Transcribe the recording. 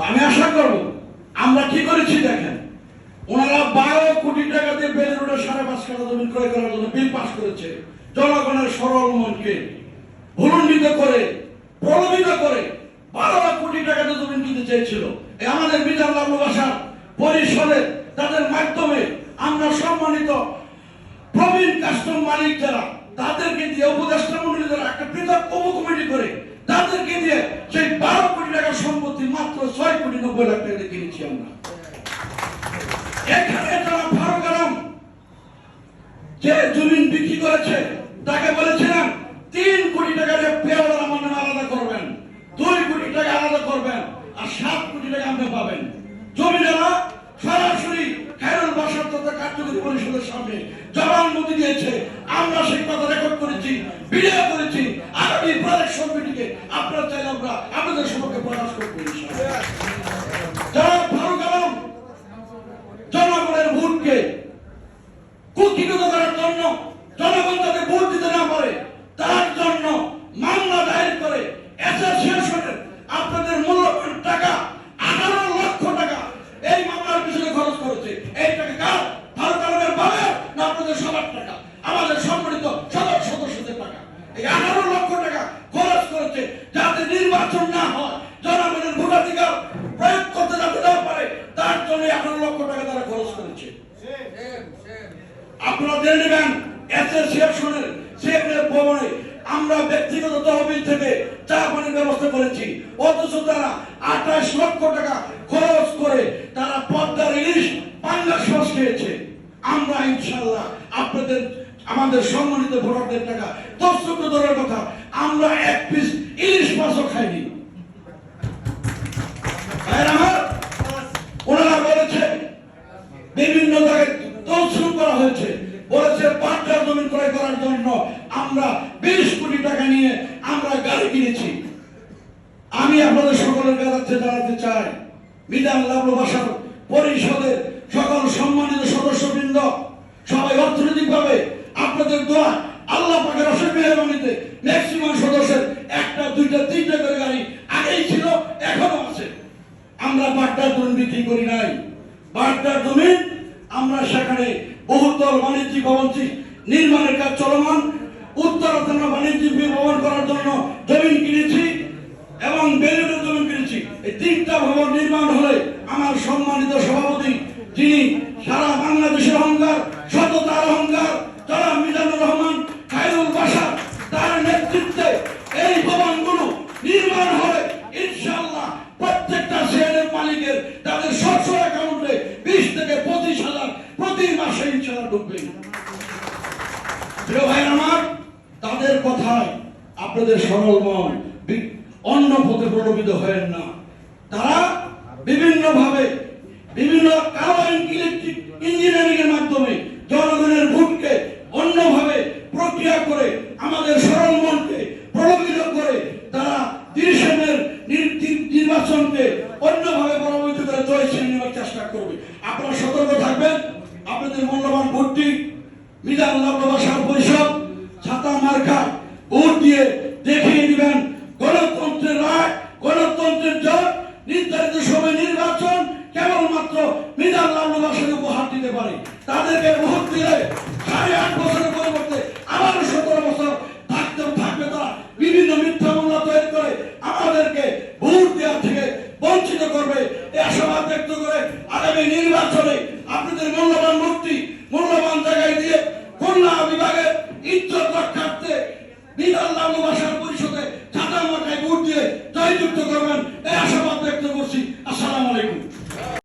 আমি আশা করব আমরা কি করেছি দেখেন, ওনারা 12 কোটি টাকা দিয়ে বেল রোডে 5.5 কাঠা জমি ক্রয় করার জন্য বিল পাস করেছে। জনগণের সরল মনকে ভুলুণ্ঠিত করে, প্রলোভিত করে 12 কোটি টাকা দিয়ে জমি কিনতে চেয়েছিল। আমাদের মিজান লাবলু বাসার পরিষদে তাদের মাধ্যমে আমরা সম্মানিত প্রবীণ কাস্টম মালিক যারা, তাদেরকে দিয়ে উপদেষ্টা মন্ডলী যারা একটা পৃথক কমিটি করে তাদেরকে দিয়ে সেই 12 কোটি টাকার সম্পত্তি মাত্র 6 কোটি 90 লাখ টাকা দিয়ে কিনেছি আমরা। এখানে যারা ফারুক আলম যে জমিন বিক্রি করেছে তাকে বলেছিলাম 3 কোটি টাকা দিয়ে পেয়ারা আমার নামে আলাদা করবেন, 2 কোটি টাকা আলাদা করবেন, আর 7 কোটি টাকা আপনি পাবেন। জমিদারা সরাসরি খায়রুল বাসার তথা কার্যকরী পরিষদের সামনে জবানবন্দি দিয়েছে। আমরা সেই কথা রেকর্ড করেছি, ভিডিও করেছি। আগামী প্রজেক্ট কমিটিকে আপনারা চাইলে আমরা আপনাদের সম্পর্কে প্রকাশ করব। যারা ফারুক আলম জনগণের ভোটকে কুক্ষিগত করার জন্য, জনগণ তাদের ভোট দিতে না পারে তার জন্য মামলা দায়ের করে অ্যাসোসিয়েশনের আপনাদের মূল্যবান টাকা 18 লক্ষ টাকা এই মামলার পিছনে খরচ করেছে। এই টাকা কার? ফারুক আলমের বাবার না আপনাদের সবার টাকা? আমাদের সম্মানিত সদস্যদের টাকা। এই 18 লক্ষ টাকা খরচ করেছে যাতে নির্বাচন না হয়, জনগণের ভোটাধিকার প্রয়োগ করতে যাতে না পারে, তার জন্য 18 লক্ষ টাকা তারা খরচ করেছে। আপনারা জেনে নেবেন অ্যাসোসিয়েশনের সেক্রেটারি ভবনে আমরা ব্যক্তিগত তহবিল থেকে চা পানির ব্যবস্থা করেছি, অথচ তারা 28 লক্ষ টাকা খরচ করে তারা পদ্মার ইলিশ পাঙ্গাস মাছ খেয়েছে। আমরা ইনশাআল্লাহ আপনাদের আমাদের সম্মানিত ভোটারদের টাকা 10 লক্ষ টাকার কথা আমরা 1 পিস ইলিশ মাছও খাইনি। ওনারা বলেছে বিভিন্ন জায়গায় তহসিল করা হয়েছে, বলেছে পাট্টার জমি ক্রয় করার জন্য আমরা 20 কোটি টাকা নিয়ে আমরা গাড়ি কিনেছি। আমি আপনাদের সকলের কাছে জানাতে চাই, মিজান লাবলু বাসার পরিষদের সকল সম্মানিত সদস্যবৃন্দ সবাই অর্থনৈতিকভাবে আপনাদের দোয়া, আল্লাহ পাকের অশেষ মেহেরবানিতে ম্যাক্সিমাম সদস্যের 1টা 2টা 3টা করে গাড়ি আগেই ছিল, এখনো আছে। আমরা পাট্টার জমি বিক্রি করি নাই। পাট্টার জমি আমরা সেখানে বহুতল বাণিজ্যিক ভবন নির্মাণের কাজ চলমান, উত্তরাখণ্ড বাণিজ্যিক ভবন করার জন্য জমি কিনেছি এবং বেলুড়ের জমি কিনেছি। এই 3টা ভবন নির্মাণ হলে আমার সম্মানিত সভাপতি, যিনি সারা বাংলাদেশের অহংকার, সততার অহংকার, যারা মিজানুর রহমান খায়রুল বাসার, তার নেতৃত্বে এই ভবনগুলো নির্মাণ হলে ইনশাআল্লাহ প্রত্যেকটা শেয়ারের মালিকের তাদের সচ্ছল অ্যাকাউন্টে 20 থেকে 25,000 প্রতি মাসে ইনশাআল্লাহ ঢুকবে। প্রিয় ভাই আমার, তাদের কথায় আপনাদের সরল মন অন্য পথে প্রলোভিত হয়েন না। তারা বিভিন্নভাবে বিভিন্ন কালো ইঞ্জিনিয়ারিং এর মাধ্যমে জনগণের ভোটকে অন্যভাবে প্রক্রিয়া করে আমাদের সরল মনকে প্রলোভিত করে তারা 30 নির্বাচনকে অন্যভাবে প্রভাবিত করে জয়শ্রী নেওয়ার চেষ্টা করবে। আপনারা সতর্ক থাকবেন। আপনাদের মূল্যবান ভোটটি মিজান লাবলু বাসার পরিষদ ছাতা মার্কা ভোট দিয়ে দেখিয়ে দিবেন গণতন্ত্রের রায়, গণতন্ত্রের জয়। নির্ধারিত সময় নির্বাচন কেবলমাত্র মিজান লাবলু বাসাকে উপহার দিতে পারে। তাদেরকে ভোট দিলে 8.5 বছরের পরিবর্তে আবার 17 বছর থাকবে তারা বিভিন্ন মিথ্যা মামলা তৈরি করে আমাদেরকে ভোট দেওয়ার থেকে বঞ্চিত করবে। এই আশাবাদ ব্যক্ত করে আগামী নির্বাচনে আপনাদের মূল্যবান ভোটটি মূল্যবান জায়গায় দিয়ে খুলনা বিভাগের ইজ্জত রক্ষার্থে মিজান লাবলু বাসার পরিষদে ছাতা মাথায় ভোট দিয়ে জয়যুক্ত করবেন।